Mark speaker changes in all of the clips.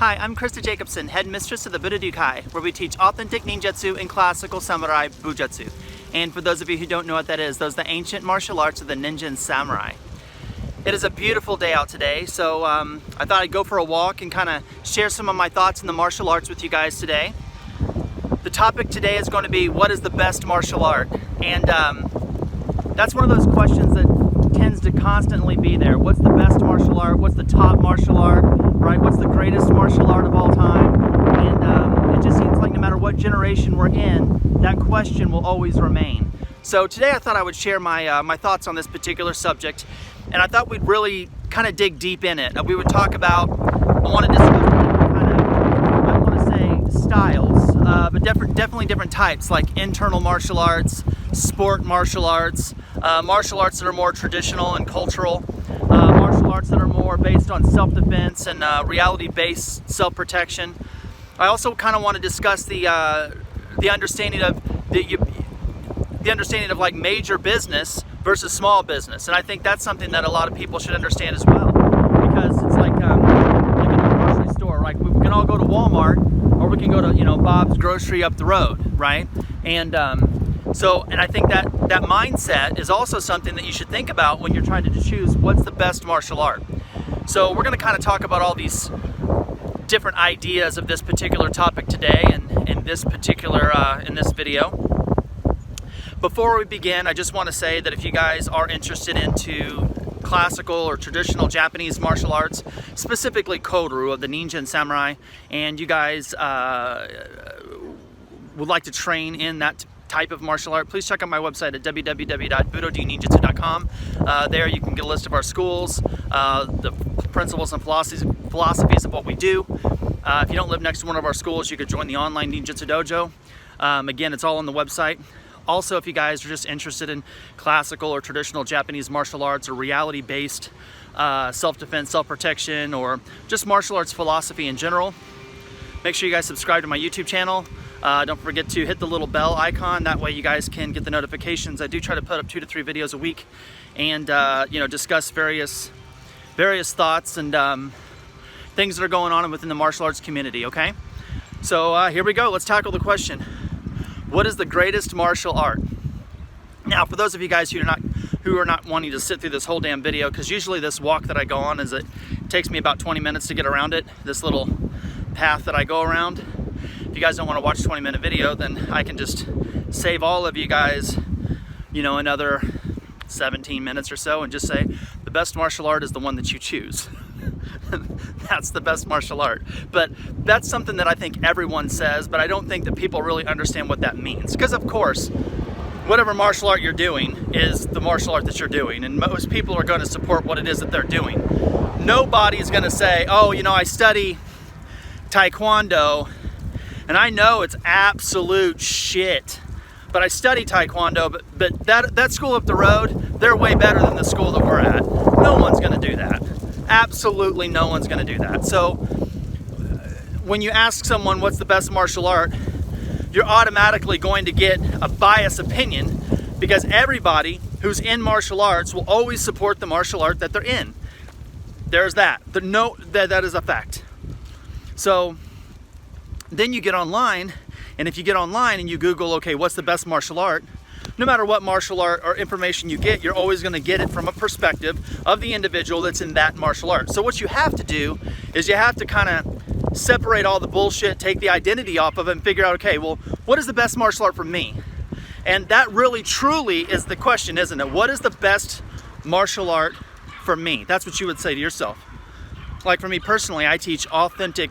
Speaker 1: Hi, I'm Christa Jacobson, head mistress of the Budo, where we teach authentic ninjutsu and classical samurai Bujutsu. And for those of you who don't know what that is, those are the ancient martial arts of the ninja and samurai. It is a beautiful day out today, so I thought I'd go for a walk and kind of share some of my thoughts in the martial arts with you guys today. The topic today is going to be, what is the best martial art? And that's one of those questions that tends to constantly be there. What's the best martial art? What's the top martial art? Right? What's the greatest martial art of all time? And it just seems like no matter what generation we're in, that question will always remain. So today I thought I would share my thoughts on this particular subject, and I thought we'd really kind of dig deep in it. We would talk about, I want to discuss kind of, I want to say styles, but definitely different types, like internal martial arts, sport martial arts that are more traditional and cultural, martial arts that are more based on self-defense and reality-based self-protection. I also kind of want to discuss the understanding of the understanding of like major business versus small business, and I think that's something that a lot of people should understand as well, because it's like in a grocery store, right? We can all go to Walmart, or we can go to Bob's Grocery up the road, right? And I think that mindset is also something that you should think about when you're trying to choose what's the best martial art. So we're going to kind of talk about all these different ideas of this particular topic today, and in this particular in this video. Before we begin, I just want to say that if you guys are interested into classical or traditional Japanese martial arts, specifically Koryu of the ninja and samurai, and you guys would like to train in that type of martial art, please check out my website at www.budo-ninjutsu.com. There you can get a list of our schools, the principles and philosophies of what we do. If you don't live next to one of our schools, you could join the online Ninjutsu dojo. Again, it's all on the website. Also, if you guys are just interested in classical or traditional Japanese martial arts, or reality-based self-defense, self-protection, or just martial arts philosophy in general, make sure you guys subscribe to my YouTube channel. Don't forget to hit the little bell icon. That way you guys can get the notifications. I do try to put up 2 to 3 videos a week, and discuss various thoughts and things that are going on within the martial arts community. Okay, so here we go. Let's tackle the question: what is the greatest martial art? Now, for those of you guys who are not wanting to sit through this whole damn video, because usually this walk that I go on it takes me about 20 minutes to get around it. This little path that I go around. If you guys don't want to watch a 20-minute video, then I can just save all of you guys, another 17 minutes or so, and just say the best martial art is the one that you choose. That's the best martial art. But that's something that I think everyone says, but I don't think that people really understand what that means. Because of course, whatever martial art you're doing is the martial art that you're doing, and most people are going to support what it is that they're doing. Nobody's going to say, oh, I study Taekwondo, and I know it's absolute shit, but I study Taekwondo, but that school up the road, they're way better than the school that we're at. No one's going to do that. Absolutely no one's going to do that. So when you ask someone what's the best martial art, you're automatically going to get a biased opinion, because everybody who's in martial arts will always support the martial art that they're in. There's that. That is a fact. So then you get online, and if you get online and you Google, okay, what's the best martial art? No matter what martial art or information you get, you're always going to get it from a perspective of the individual that's in that martial art. So what you have to do is you have to kind of separate all the bullshit, take the identity off of it, and figure out, okay, well, what is the best martial art for me? And that really, truly is the question, isn't it? What is the best martial art for me? That's what you would say to yourself. Like for me personally, I teach authentic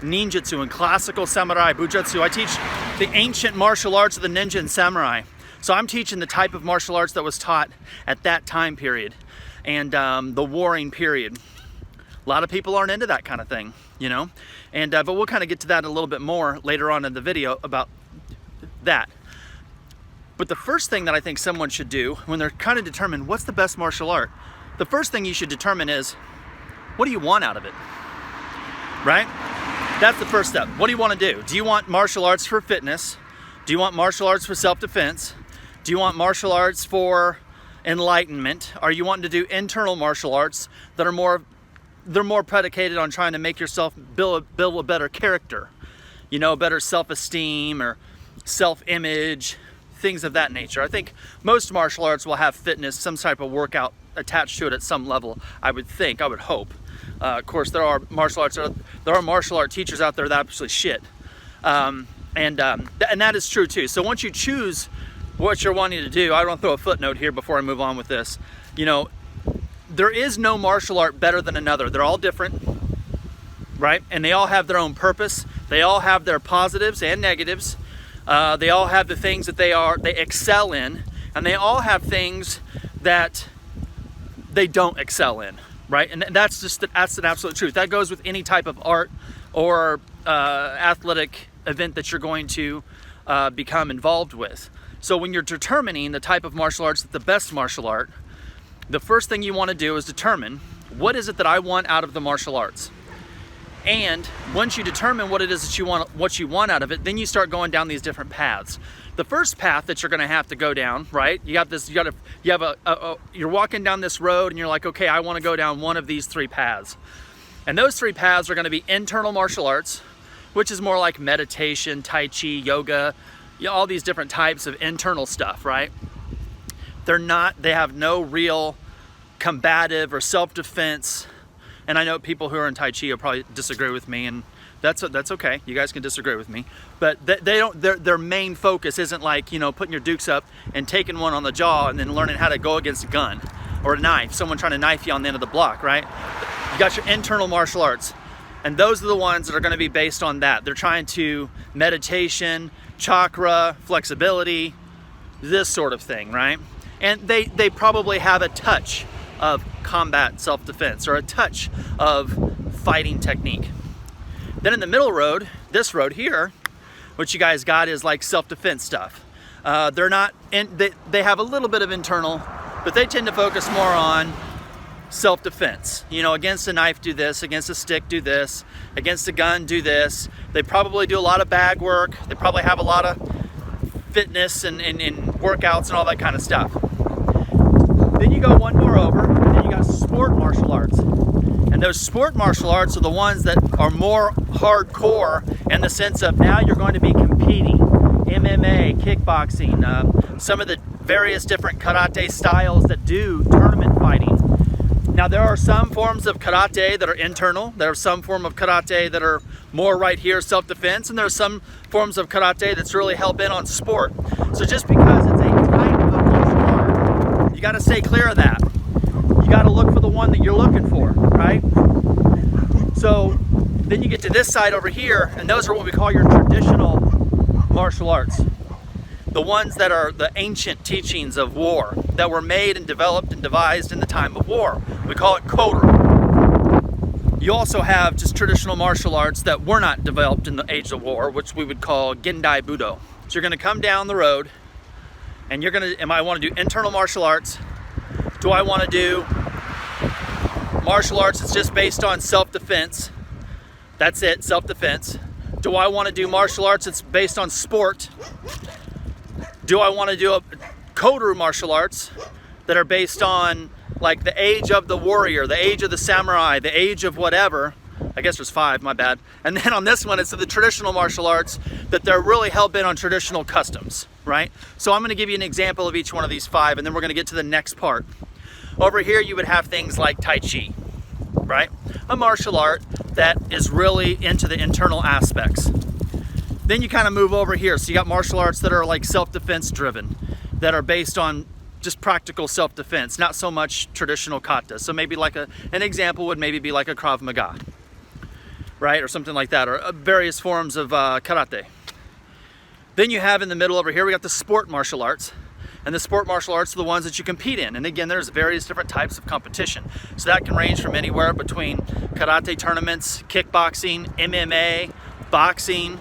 Speaker 1: Ninjutsu and classical samurai Bujutsu. I teach the ancient martial arts of the ninja and samurai. So I'm teaching the type of martial arts that was taught at that time period, and the warring period. A lot of people aren't into that kind of thing, and but we'll kind of get to that a little bit more later on in the video about that. But the first thing that I think someone should do when they're kind of determine what's the best martial art, the first thing you should determine is, what do you want out of it, right? That's the first step. What do you want to do? Do you want martial arts for fitness? Do you want martial arts for self-defense? Do you want martial arts for enlightenment? Are you wanting to do internal martial arts that are more they're more predicated on trying to make yourself build a better character, you know, better self-esteem or self-image, things of that nature. I think most martial arts will have fitness, some type of workout attached to it at some level, I would think, I would hope. Of course, there are martial art teachers out there that absolutely shit. And that is true too. So once you choose what you're wanting to do, I want to throw a footnote here before I move on with this. You know, there is no martial art better than another. They're all different, right? And they all have their own purpose. They all have their positives and negatives. They all have the things that they excel in, and they all have things that they don't excel in, right? And that's an absolute truth. That goes with any type of art or athletic event that you're going to become involved with. So when you're determining the type of martial arts that's the best martial art, the first thing you want to do is determine what is it that I want out of the martial arts. And once you determine what it is that you want out of it, then you start going down these different paths. The first path that you're going to have to go down, right? You're walking down this road and you're like, okay, I want to go down one of these three paths. And those three paths are going to be internal martial arts, which is more like meditation, tai chi, yoga, all these different types of internal stuff, right? They have no real combative or self-defense. And I know people who are in Tai Chi will probably disagree with me, and that's okay. You guys can disagree with me, but their main focus isn't like, you know, putting your dukes up and taking one on the jaw and then learning how to go against a gun or a knife, someone trying to knife you on the end of the block, right? You got your internal martial arts, and those are the ones that are going to be based on that. They're trying to meditation, chakra, flexibility, this sort of thing, right? And they probably have a touch of combat self-defense or a touch of fighting technique. Then in the middle road, this road here, what you guys got is like self-defense stuff. They have a little bit of internal, but they tend to focus more on self-defense. You know, against a knife, do this. Against a stick, do this. Against a gun, do this. They probably do a lot of bag work. They probably have a lot of fitness and workouts and all that kind of stuff. Then you go one more over, and then you got sport martial arts. And those sport martial arts are the ones that are more hardcore in the sense of now you're going to be competing. MMA, kickboxing, some of the various different karate styles that do tournament fighting. Now there are some forms of karate that are internal. There are some form of karate that are more right here, self-defense, and there are some forms of karate that's really hell-bent on sport. So just because it's a type of martial art, you got to stay clear of that. You got to look for the one that you're looking for, right? So then you get to this side over here, and those are what we call your traditional martial arts. The ones that are the ancient teachings of war that were made and developed and devised in the time of war. We call it Koryu. You also have just traditional martial arts that were not developed in the age of war, which we would call Gendai Budo. So you're going to come down the road and am I want to do internal martial arts? Do I want to do martial arts that's just based on self-defense? That's it, self-defense. Do I want to do martial arts that's based on sport? Do I want to do a Koryu martial arts that are based on like the age of the warrior, the age of the samurai, the age of whatever? I guess there's 5, my bad. And then on this one, it's the traditional martial arts that they're really hell-bent on traditional customs, right? So I'm going to give you an example of each one of these 5, and then we're going to get to the next part. Over here, you would have things like Tai Chi, right? A martial art that is really into the internal aspects. Then you kind of move over here. So you got martial arts that are like self-defense driven, that are based on just practical self-defense, not so much traditional kata. So maybe like an example would maybe be like a Krav Maga, right? Or something like that, or various forms of karate. Then you have in the middle over here, we got the sport martial arts. And the sport martial arts are the ones that you compete in. And again, there's various different types of competition. So that can range from anywhere between karate tournaments, kickboxing, MMA, boxing,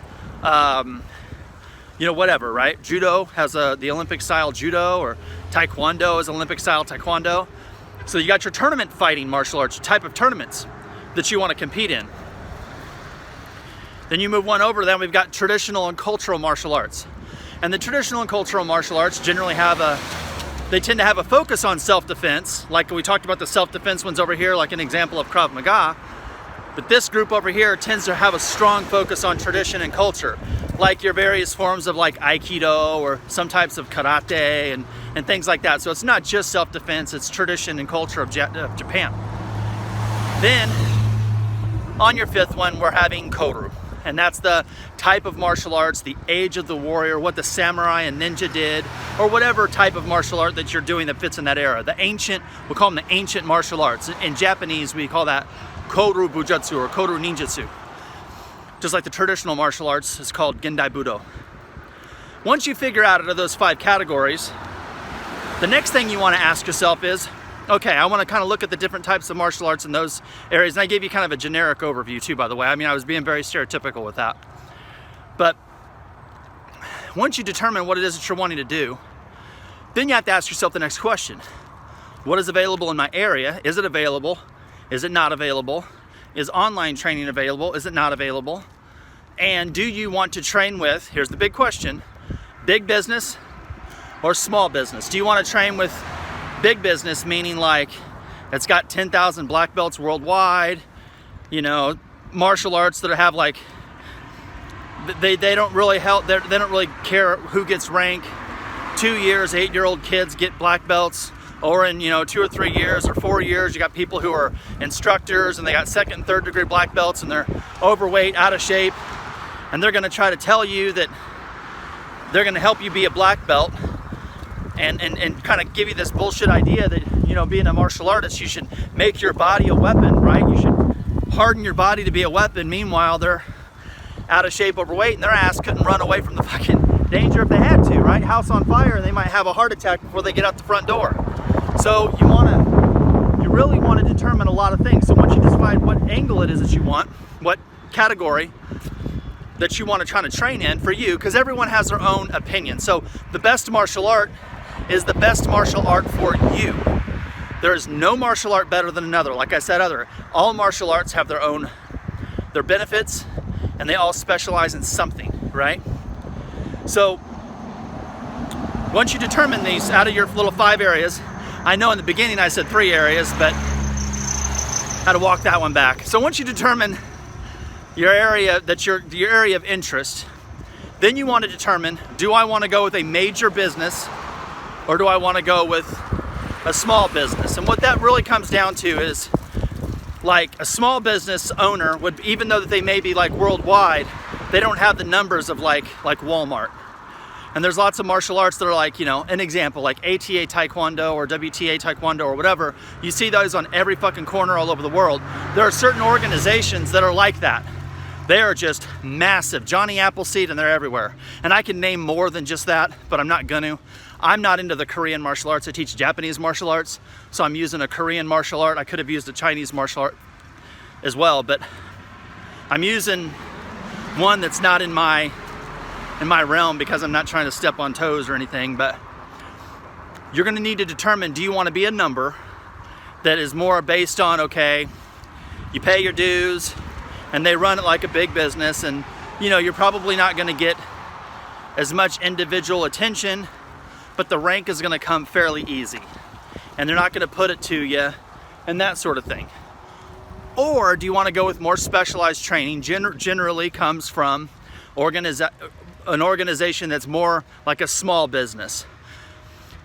Speaker 1: whatever, right? Judo has the Olympic style judo, or Taekwondo is Olympic style Taekwondo. So you got your tournament fighting martial arts, type of tournaments that you want to compete in. Then you move one over, then we've got traditional and cultural martial arts. And the traditional and cultural martial arts generally have They tend to have a focus on self-defense, like we talked about the self-defense ones over here, like an example of Krav Maga. But this group over here tends to have a strong focus on tradition and culture, like your various forms of like Aikido or some types of karate and things like that. So it's not just self-defense, it's tradition and culture of Japan. Then, on your fifth one, we're having Koryu. And that's the type of martial arts, the age of the warrior, what the samurai and ninja did, or whatever type of martial art that you're doing that fits in that era. The ancient, we call them the ancient martial arts. In Japanese, we call that Koryu Bujutsu or Koryu Ninjutsu. Just like the traditional martial arts is called Gendai Budo. Once you figure out those 5 categories, the next thing you want to ask yourself is, okay, I want to kind of look at the different types of martial arts in those areas. And I gave you kind of a generic overview too, by the way. I mean, I was being very stereotypical with that. But once you determine what it is that you're wanting to do, then you have to ask yourself the next question. What is available in my area? Is it available? Is it not available? Is online training available? Is it not available? And do you want to train with, here's the big question, big business or small business? Do you want to train with big business, meaning like it's got 10,000 black belts worldwide, you know, martial arts that have like, they don't really help, they don't really care who gets rank. 2 years, 8-year-old kids get black belts, or in, you know, 2 or 3 years or 4 years, you got people who are instructors and they got 2nd and 3rd degree black belts and they're overweight, out of shape, and they're gonna try to tell you that they're gonna help you be a black belt. And kind of give you this bullshit idea that, you know, being a martial artist, you should make your body a weapon, right? You should harden your body to be a weapon. Meanwhile, they're out of shape, overweight, and their ass couldn't run away from the fucking danger if they had to, right? House on fire, and they might have a heart attack before they get out the front door. So you really want to determine a lot of things. So once you decide what angle it is that you want, what category that you want to try to train in for you, because everyone has their own opinion. So the best martial art is the best martial art for you. There is no martial art better than another. Like I said, all martial arts have their benefits, and they all specialize in something, right? So once you determine these out of your little 5 areas, I know in the beginning I said 3 areas, but I had to walk that one back. So once you determine your area, your area of interest, then you want to determine, do I want to go with a major business or do I want to go with a small business? And what that really comes down to is, like, a small business owner would, even though that they may be like worldwide, they don't have the numbers of like Walmart. And there's lots of martial arts that are like, you know, an example, like ATA Taekwondo or WTA Taekwondo or whatever. You see those on every fucking corner all over the world. There are certain organizations that are like that. They are just massive. Johnny Appleseed, and they're everywhere. And I can name more than just that, but I'm not gonna. I'm not into the Korean martial arts. I teach Japanese martial arts, so I'm using a Korean martial art. I could have used a Chinese martial art as well, but I'm using one that's not in my realm because I'm not trying to step on toes or anything. But you're gonna need to determine, do you want to be a number that is more based on, okay, you pay your dues and they run it like a big business, and you know, you're probably not gonna get as much individual attention, but the rank is gonna come fairly easy and they're not gonna put it to you and that sort of thing. Or do you want to go with more specialized training? Generally comes from an organization that's more like a small business,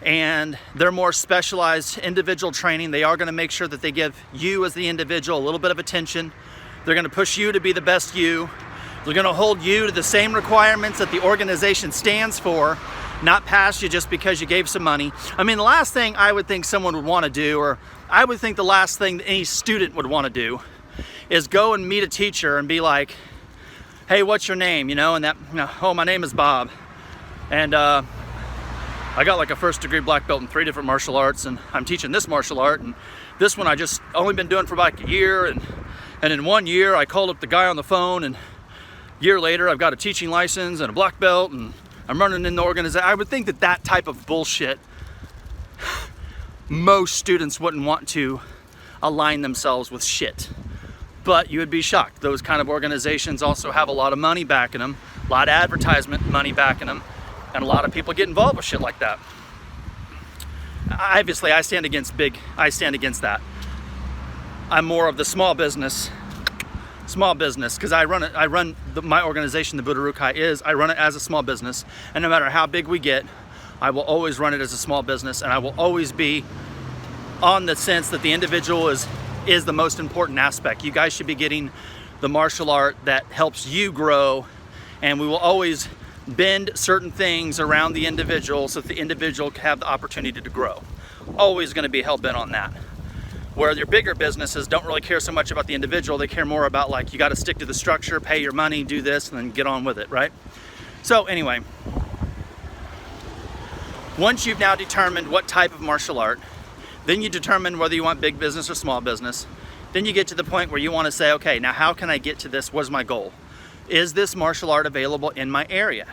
Speaker 1: and they're more specialized individual training. They are going to make sure that they give you as the individual a little bit of attention. They're going to push you to be the best you. They're going to hold you to the same requirements that the organization stands for, not pass you just because you gave some money. I mean, the last thing I would think someone would want to do, or I would think the last thing that any student would want to do, is go and meet a teacher and be like, hey, what's your name? You know, and that, you know, oh, my name is Bob. And I got like a 1st degree black belt in 3 different martial arts, and I'm teaching this martial art, and this one I just only been doing for about a year, and in 1 year I called up the guy on the phone, and a year later I've got a teaching license and a black belt, and I'm running in the organization. I would think that that type of bullshit, most students wouldn't want to align themselves with shit. But you would be shocked. Those kind of organizations also have a lot of money backing them, a lot of advertisement money backing them, and a lot of people get involved with shit like that. obviously I stand against that. I'm more of the small business, because I run my organization, the Budo I run it as a small business, and no matter how big we get, I will always run it as a small business, and I will always be on the sense that the individual is the most important aspect. You guys should be getting the martial art that helps you grow, and we will always bend certain things around the individual so that the individual can have the opportunity to grow. Always going to be hell-bent on that. Where your bigger businesses don't really care so much about the individual, they care more about, like, you got to stick to the structure, pay your money, do this, and then get on with it, right? So anyway, once you've now determined what type of martial art, then you determine whether you want big business or small business. Then you get to the point where you want to say, okay, now how can I get to this? What's my goal? Is this martial art available in my area?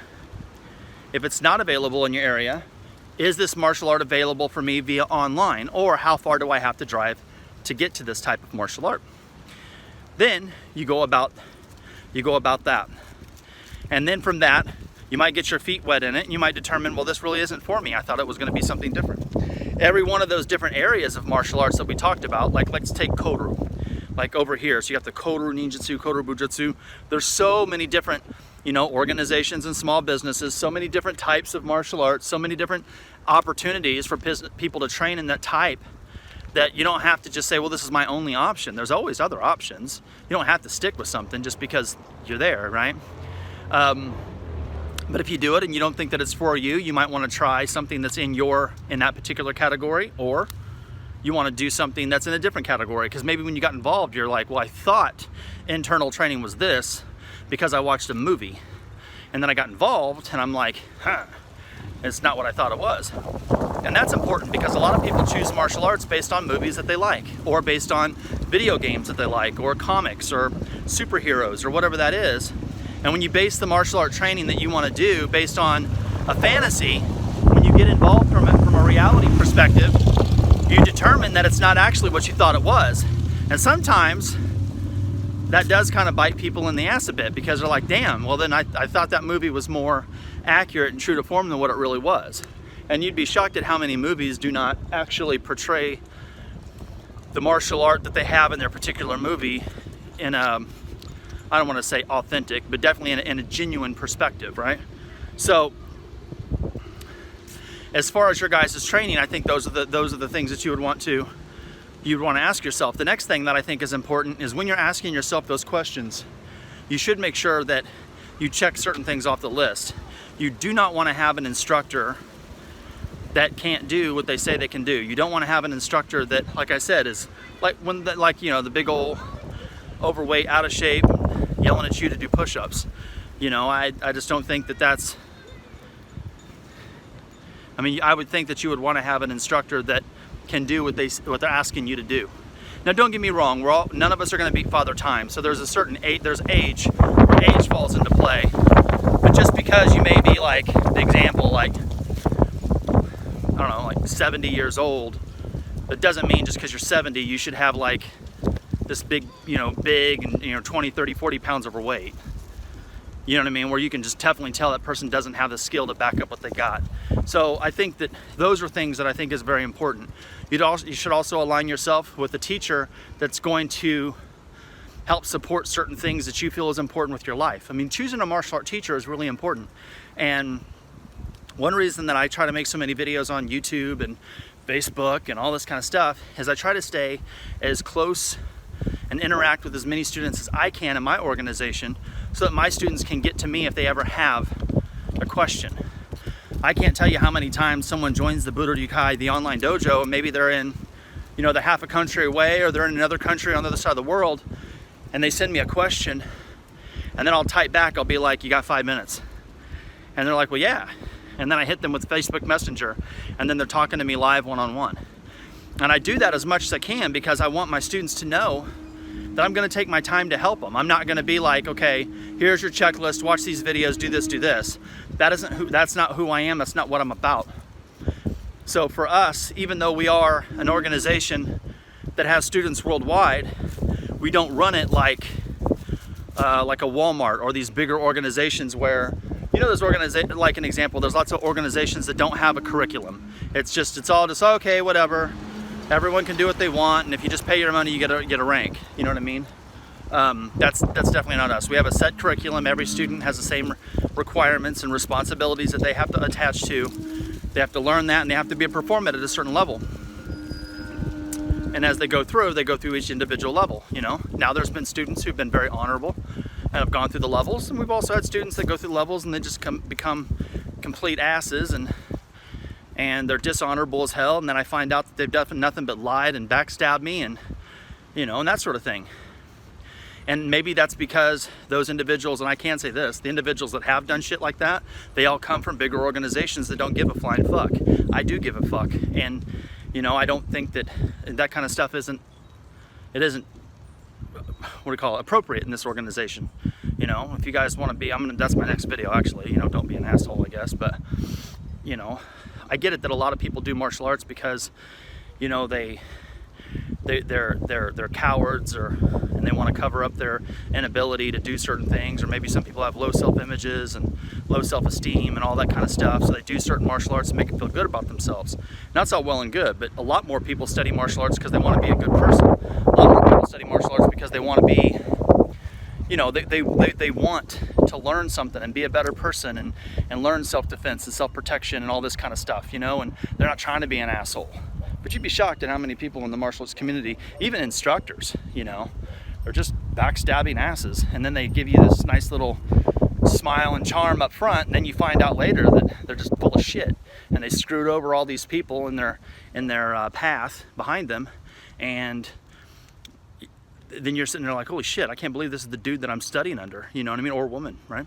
Speaker 1: If it's not available in your area, is this martial art available for me via online? Or how far do I have to drive to get to this type of martial art? Then you go about that. And then from that, you might get your feet wet in it, and you might determine, well, this really isn't for me. I thought it was going to be something different. Every one of those different areas of martial arts that we talked about, like let's take Koryu, like over here. So you have the Koryu Ninjutsu, Koryu Bujutsu. There's so many different, organizations and small businesses, so many different types of martial arts, so many different opportunities for people to train in that type, that you don't have to just say, well, this is my only option. There's always other options. You don't have to stick with something just because you're there, right? But if you do it and you don't think that it's for you, you might want to try something that's in that particular category, or you want to do something that's in a different category, because maybe when you got involved, you're like, well, I thought internal training was this because I watched a movie, and then I got involved and I'm like, it's not what I thought it was. And that's important, because a lot of people choose martial arts based on movies that they like, or based on video games that they like, or comics, or superheroes, or whatever that is. And when you base the martial art training that you want to do based on a fantasy, when you get involved from a reality perspective, you determine that it's not actually what you thought it was. And sometimes that does kind of bite people in the ass a bit, because they're like, damn, well then I thought that movie was more accurate and true to form than what it really was. And you'd be shocked at how many movies do not actually portray the martial art that they have in their particular movie in a, I don't want to say authentic, but definitely in a genuine perspective, right? So as far as your guys' training, I think those are the things that you'd want to ask yourself. The next thing that I think is important is when you're asking yourself those questions, you should make sure that you check certain things off the list. You do not want to have an instructor that can't do what they say they can do. You don't want to have an instructor that, like I said, is like the big old overweight, out of shape, yelling at you to do push-ups. I just don't think that that's, I would think that you would want to have an instructor that can do what they're asking you to do. Now, don't get me wrong. None of us are going to beat Father Time. So there's a certain age. There's age where age falls into play. But just because you may be, like, the example, like, I don't know, like 70 years old, that doesn't mean just because you're 70 you should have like this big and 20, 30, 40 pounds overweight. You know what I mean? Where you can just definitely tell that person doesn't have the skill to back up what they got. So I think that those are things that I think is very important. You should also align yourself with a teacher that's going to help support certain things that you feel is important with your life. Choosing a martial art teacher is really important. And one reason that I try to make so many videos on YouTube and Facebook and all this kind of stuff is I try to stay as close and interact with as many students as I can in my organization, so that my students can get to me if they ever have a question. I can't tell you how many times someone joins the Budo Yukai, the online dojo, and maybe they're in, they're half a country away, or they're in another country on the other side of the world, and they send me a question, and then I'll type back, I'll be like, you got 5 minutes? And they're like, well, yeah. And then I hit them with Facebook Messenger, and then they're talking to me live one-on-one. And I do that as much as I can, because I want my students to know that I'm going to take my time to help them. I'm not going to be like, okay, here's your checklist, watch these videos, do this, do this. That's not who I am, that's not what I'm about. So for us, even though we are an organization that has students worldwide, we don't run it like a Walmart or these bigger organizations where, You know, there's organization, like an example, there's lots of organizations that don't have a curriculum. It's all just, okay, whatever. Everyone can do what they want, and if you just pay your money, you get a rank. You know what I mean? That's definitely not us. We have a set curriculum. Every student has the same requirements and responsibilities that they have to attach to. They have to learn that, and they have to be performed at a certain level. And as they go through each individual level, you know. Now there's been students who've been very honorable and have gone through the levels, and we've also had students that go through the levels and they just become complete asses, and they're dishonorable as hell, and then I find out that they've done nothing but lied and backstabbed me, and you know, and that sort of thing. And maybe that's because those individuals, and I can say this, the individuals that have done shit like that, they all come from bigger organizations that don't give a flying fuck. I do give a fuck, and you know, I don't think that kind of stuff isn't what do you call it, appropriate in this organization. You know, if you guys want to be, that's my next video actually, you know, don't be an asshole, I guess. But you know, I get it that a lot of people do martial arts because, you know, they're cowards, and they want to cover up their inability to do certain things, or maybe some people have low self-images and low self-esteem and all that kind of stuff, so they do certain martial arts to make them feel good about themselves. And that's all well and good, but a lot more people study martial arts because they want to be a good person. A lot more people study martial arts because they want to be, you know, they want to learn something and be a better person, and learn self-defense and self-protection and all this kind of stuff, you know, and they're not trying to be an asshole. But you'd be shocked at how many people in the martial arts community, even instructors, you know, they're just backstabbing asses, and then they give you this nice little smile and charm up front, and then you find out later that they're just full of shit, and they screwed over all these people in their path behind them, and then you're sitting there like, holy shit, I can't believe this is the dude that I'm studying under, you know what I mean, or woman, right?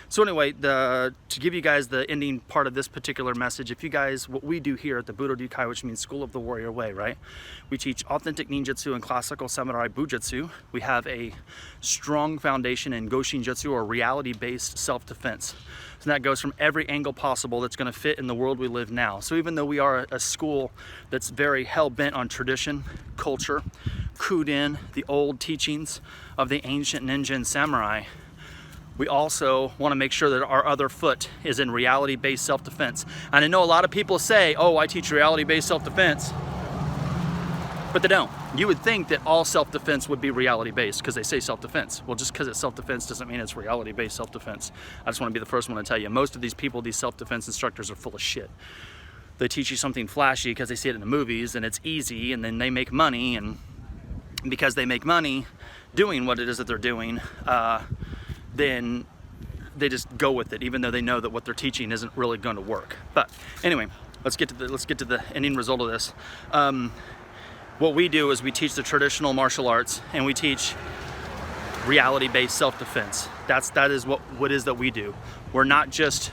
Speaker 1: So anyway, to give you guys the ending part of this particular message, if you guys, what we do here at the Budo Dukai, which means School of the Warrior Way, right? We teach authentic ninjutsu and classical samurai bujutsu. We have a strong foundation in goshinjutsu, or reality-based self-defense. So that goes from every angle possible that's going to fit in the world we live now. So even though we are a school that's very hell-bent on tradition, culture, kuden, the old teachings of the ancient ninja and samurai, we also want to make sure that our other foot is in reality-based self-defense. And I know a lot of people say, oh, I teach reality-based self-defense, but they don't. You would think that all self-defense would be reality-based because they say self-defense. Well, just because it's self-defense doesn't mean it's reality-based self-defense. I just want to be the first one to tell you, most of these people, these self-defense instructors, are full of shit. They teach you something flashy because they see it in the movies and it's easy, and then they make money, and because they make money doing what it is that they're doing, then they just go with it, even though they know that what they're teaching isn't really going to work. But anyway, let's get to the ending result of this. What we do is we teach the traditional martial arts, and we teach reality-based self-defense. That is what it is that we do. We're not just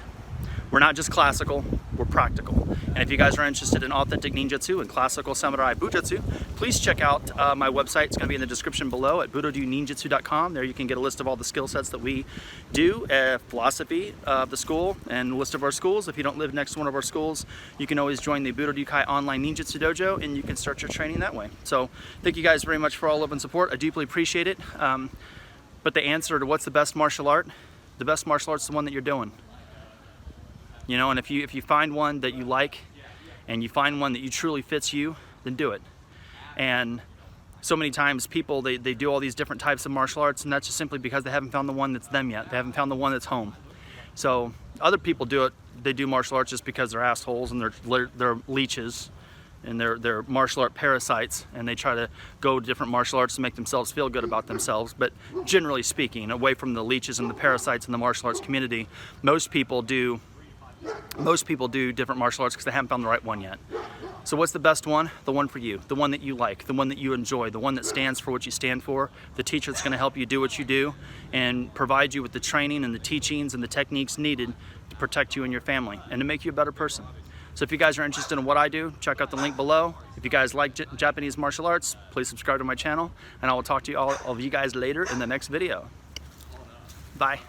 Speaker 1: classical, we're practical. And if you guys are interested in authentic ninjutsu and classical samurai bujutsu, please check out my website. It's going to be in the description below at budoninjutsu.com. There you can get a list of all the skill sets that we do, philosophy of the school, and a list of our schools. If you don't live next to one of our schools, you can always join the Budo Dukai online ninjutsu dojo, and you can start your training that way. So thank you guys very much for all love and support. I deeply appreciate it. But the answer to what's the best martial art, the best martial art's the one that you're doing. You know, and if you find one that you like, and you find one that you truly fits you, then do it. And so many times people, they do all these different types of martial arts, and that's just simply because they haven't found the one that's them yet. They haven't found the one that's home. So other people do it. They do martial arts just because they're assholes and they're leeches, and they're martial art parasites, and they try to go to different martial arts to make themselves feel good about themselves. But generally speaking, away from the leeches and the parasites in the martial arts community, most people do different martial arts because they haven't found the right one yet. So what's the best one? The one for you, the one that you like, the one that you enjoy, the one that stands for what you stand for, the teacher that's going to help you do what you do and provide you with the training and the teachings and the techniques needed to protect you and your family and to make you a better person. So if you guys are interested in what I do, check out the link below. If you guys like Japanese martial arts, please subscribe to my channel, and I will talk to all of you guys later in the next video. Bye.